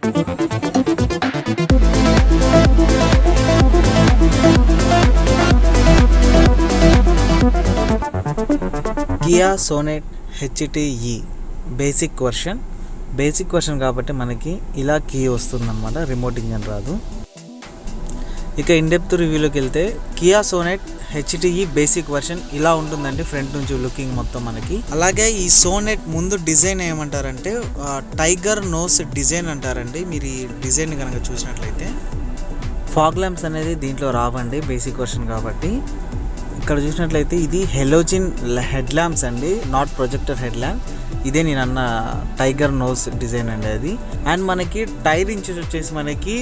Kia Sonet హెచ్టిఈ basic version కాబట్టి మనకి ఇలా కీ వస్తుందన్నమాట, రిమోట్ ఇంజన్ రాదు. ఇక ఇన్డెప్త్ రివ్యూలోకి వెళ్తే కియా సోనెట్ హెచ్టిఈ బేసిక్ వర్షన్ ఇలా ఉంటుందండి ఫ్రంట్ నుంచి లుకింగ్ మొత్తం మనకి. అలాగే ఈ సోనెట్ ముందు డిజైన్ ఏమంటారంటే టైగర్ నోస్ డిజైన్ అంటారండి. మీరు ఈ డిజైన్ కనుక చూసినట్లయితే ఫాగ్ ల్యాంప్స్ అనేది దీంట్లో రావండి బేసిక్ వర్షన్ కాబట్టి. ఇక్కడ చూసినట్లయితే ఇది హెలోజిన్ హెడ్ ల్యాంప్స్ అండి, నాట్ ప్రొజెక్టర్ హెడ్ ల్యాంప్. ఇదే నేను అన్న టైగర్ నోస్ డిజైన్ అండి అది. అండ్ మనకి టైర్ ఇంచెస్ వచ్చేసి మనకి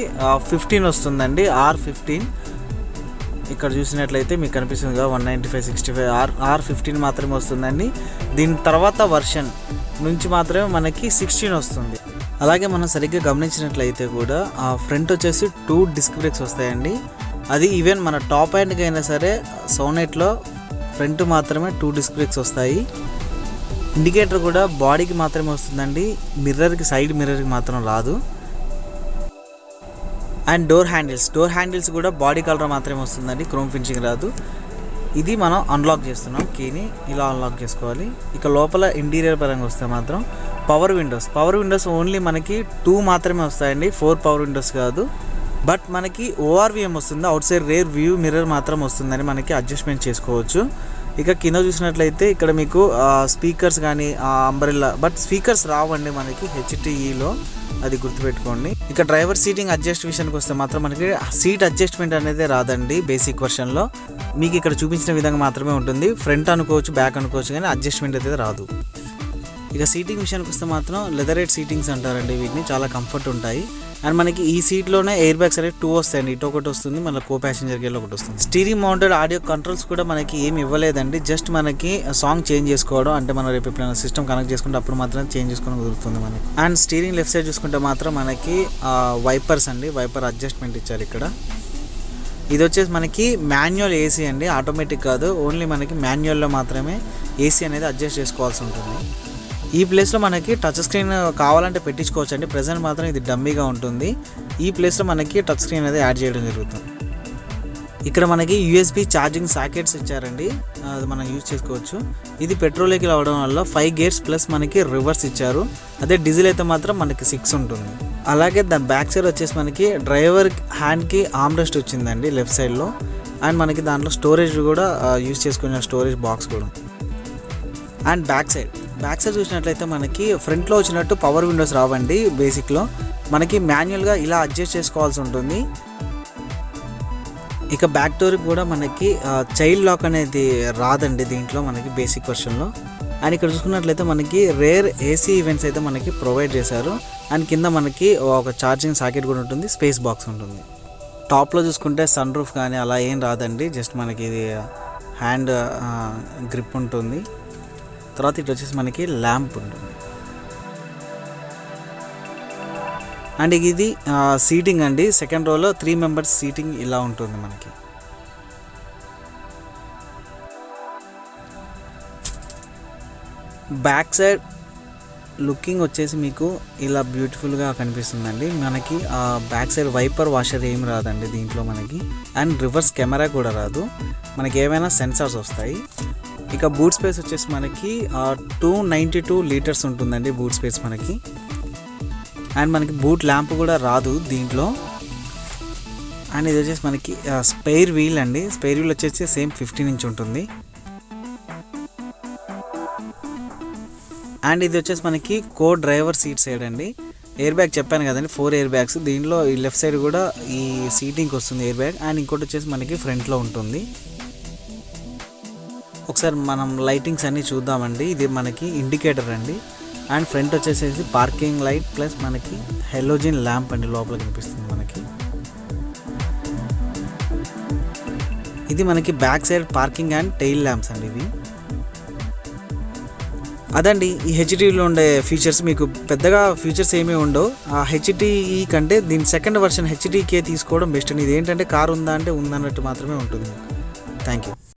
15 వస్తుందండి, R15. ఇక్కడ చూసినట్లయితే మీకు కనిపిస్తుంది కదా 195, 65, R15 మాత్రమే వస్తుందండి. దీని తర్వాత వర్షన్ నుంచి మాత్రమే మనకి 16 వస్తుంది. అలాగే మనం సరిగ్గా గమనించినట్లయితే కూడా ఫ్రంట్ వచ్చేసి 2 డిస్క్ బ్రేక్స్ వస్తాయండి. అది ఈవెన్ మన టాప్ హ్యాండ్కి అయినా సరే సోనెట్లో ఫ్రంట్ మాత్రమే 2 డిస్క్ బ్రేక్స్ వస్తాయి. ఇండికేటర్ కూడా బాడీకి మాత్రమే వస్తుందండి, సైడ్ మిర్రర్కి మాత్రం రాదు. అండ్ డోర్ హ్యాండిల్స్ కూడా బాడీ కలర్ మాత్రమే వస్తుందండి, క్రోమ్ ఫినిషింగ్ రాదు. ఇది మనం అన్లాక్ చేస్తున్నాం, కీని ఇలా అన్లాక్ చేసుకోవాలి. ఇక లోపల ఇంటీరియర్ పరంగా వస్తే మాత్రం పవర్ విండోస్ ఓన్లీ మనకి 2 మాత్రమే వస్తాయండి, 4 పవర్ విండోస్ కాదు. బట్ మనకి ORVM వస్తుంది, out side rear view mirror మాత్రం వస్తుందని మనకి అడ్జస్ట్మెంట్ చేసుకోవచ్చు. ఇక కింద చూసినట్లయితే ఇక్కడ మీకు స్పీకర్స్ కానీ అంబ్రెల్లా, బట్ స్పీకర్స్ రావండి మనకి హెచ్టిఈలో, అది గుర్తుపెట్టుకోండి. ఇక డ్రైవర్ సీటింగ్ అడ్జస్ట్ విషయానికి వస్తే మాత్రం మనకి సీట్ అడ్జస్ట్మెంట్ అనేది రాదండి బేసిక్ వర్షన్లో. మీకు ఇక్కడ చూపించిన విధంగా మాత్రమే ఉంటుంది, ఫ్రంట్ అనుకోవచ్చు బ్యాక్ అనుకోవచ్చు కానీ అడ్జస్ట్మెంట్ అయితే రాదు. ఇక సీటింగ్ విషయానికి వస్తే మాత్రం లెదరేట్ సీటింగ్స్ అంటారండి వీటిని, చాలా కంఫర్ట్ ఉంటాయి. అండ్ మనకి ఈ సీట్లోనే ఎయిర్ బ్యాగ్స్ అనేవి 2 వస్తాయండి, ఇటు ఒకటి వస్తుంది, మన కో ప్యాసింజర్ గేర్లో ఒకటి వస్తుంది. స్టీరింగ్ మౌంటెడ్ ఆడియో కంట్రోల్స్ కూడా మనకి ఏమి ఇవ్వలేదండి, జస్ట్ మనకి సాంగ్ చేంజ్ చేసుకోవడం, అంటే మనం రేపు ఎప్పుడైనా సిస్టమ్ కనెక్ట్ చేసుకుంటే అప్పుడు మాత్రం చేంజ్ చేసుకోవడం కుదురుతుంది మనకి. అండ్ స్టీరింగ్ లెఫ్ట్ సైడ్ చూసుకుంటే మాత్రం మనకి వైపర్ అడ్జస్ట్మెంట్ ఇచ్చారు ఇక్కడ. ఇది వచ్చేసి మనకి మాన్యువల్ ఏసీ అండి, ఆటోమేటిక్ కాదు, ఓన్లీ మనకి మాన్యువల్లో మాత్రమే ఏసీ అనేది అడ్జస్ట్ చేసుకోవాల్సి ఉంటుంది. ఈ ప్లేస్లో మనకి టచ్ స్క్రీన్ కావాలంటే పెట్టించుకోవచ్చు అండి, ప్రెజెంట్ మాత్రం ఇది డమ్మీగా ఉంటుంది. ఈ ప్లేస్లో మనకి టచ్ స్క్రీన్ అనేది యాడ్ చేయడం జరుగుతుంది. ఇక్కడ మనకి USB ఛార్జింగ్ సాకెట్స్ ఇచ్చారండి, అది మనం యూజ్ చేసుకోవచ్చు. ఇది పెట్రోల్ వెహికల్ అవడం వల్ల 5 గేర్స్ ప్లస్ మనకి రివర్స్ ఇచ్చారు, అదే డీజిల్ అయితే మాత్రం మనకి 6 ఉంటుంది. అలాగే దాని బ్యాక్ సైడ్ వచ్చేసి మనకి డ్రైవర్ హ్యాండ్కి ఆర్మ్రెస్ట్ వచ్చిందండి లెఫ్ట్ సైడ్లో. అండ్ మనకి దాంట్లో స్టోరేజ్ కూడా యూజ్ చేసుకునే స్టోరేజ్ బాక్స్ కూడా. అండ్ బ్యాక్ సైడ్ చూసినట్లయితే మనకి ఫ్రంట్లో వచ్చినట్టు పవర్ విండోస్ రావండి బేసిక్లో, మనకి మాన్యువల్గా ఇలా అడ్జస్ట్ చేసుకోవాల్సి ఉంటుంది. ఇక బ్యాక్ డోర్కి కూడా మనకి చైల్డ్ లాక్ అనేది రాదండి దీంట్లో మనకి బేసిక్ వర్షన్లో. అండ్ ఇక్కడ చూసుకున్నట్లయితే మనకి రేర్ AC ఈవెంట్స్ అయితే మనకి ప్రొవైడ్ చేశారు. అండ్ కింద మనకి ఒక ఛార్జింగ్ సాకెట్ కూడా ఉంటుంది, స్పేస్ బాక్స్ ఉంటుంది. టాప్లో చూసుకుంటే సన్ రూఫ్ కానీ అలా ఏం రాదండి, జస్ట్ మనకి ఇది హ్యాండ్ గ్రిప్ ఉంటుంది. తర్వాత ఇటు వచ్చేసి మనకి ల్యాంప్ ఉంటుంది. అండ్ ఇది సీటింగ్ అండి, సెకండ్ రోలో 3 మెంబర్స్ సీటింగ్ ఇలా ఉంటుంది మనకి. బ్యాక్ సైడ్ లుకింగ్ వచ్చేసి మీకు ఇలా బ్యూటిఫుల్గా కనిపిస్తుందండి. మనకి బ్యాక్ సైడ్ వైపర్ వాషర్ ఏం రాదండి దీంట్లో మనకి. అండ్ రివర్స్ కెమెరా కూడా రాదు, మనకి ఏమైనా సెన్సార్స్ వస్తాయి. ఇక బూట్ స్పేస్ వచ్చేసి మనకి 292 లీటర్స్ ఉంటుందండి బూట్ స్పేస్ మనకి. అండ్ మనకి బూట్ ల్యాంప్ కూడా రాదు దీంట్లో. అండ్ ఇది వచ్చేసి మనకి స్పైర్ వీల్ అండి, స్పైర్ వీల్ వచ్చేసి సేమ్ 15 ఇంచ్ ఉంటుంది. అండ్ ఇది వచ్చేసి మనకి కో డ్రైవర్ సీట్ సైడ్ అండి. ఎయిర్ బ్యాగ్ చెప్పాను కదండి, 4 ఎయిర్ బ్యాగ్స్, దీనిలో ఈ లెఫ్ట్ సైడ్ కూడా ఈ సీటింగ్కి వస్తుంది ఎయిర్ బ్యాగ్. అండ్ ఇంకోటి వచ్చేసి మనకి ఫ్రంట్లో ఉంటుంది. ఒకసారి మనం లైటింగ్స్ అన్నీ చూద్దామండి. ఇది మనకి ఇండికేటర్ అండి. అండ్ ఫ్రంట్ వచ్చేసేసి పార్కింగ్ లైట్ ప్లస్ మనకి హెలోజిన్ ల్యాంప్ అండి లోపల కనిపిస్తుంది మనకి. ఇది మనకి back side parking and tail lamps అండి ఇవి. అదండి ఈ హెచ్టిఈలో ఉండే ఫీచర్స్. మీకు పెద్దగా ఫీచర్స్ ఏమీ ఉండవు. ఆ హెచ్టిఈ కంటే దీని సెకండ్ వర్షన్ హెచ్టికే తీసుకోవడం బెస్ట్ అండి. ఇది ఏంటంటే కార్ ఉందా అంటే ఉందన్నట్టు మాత్రమే ఉంటుంది. Thank you.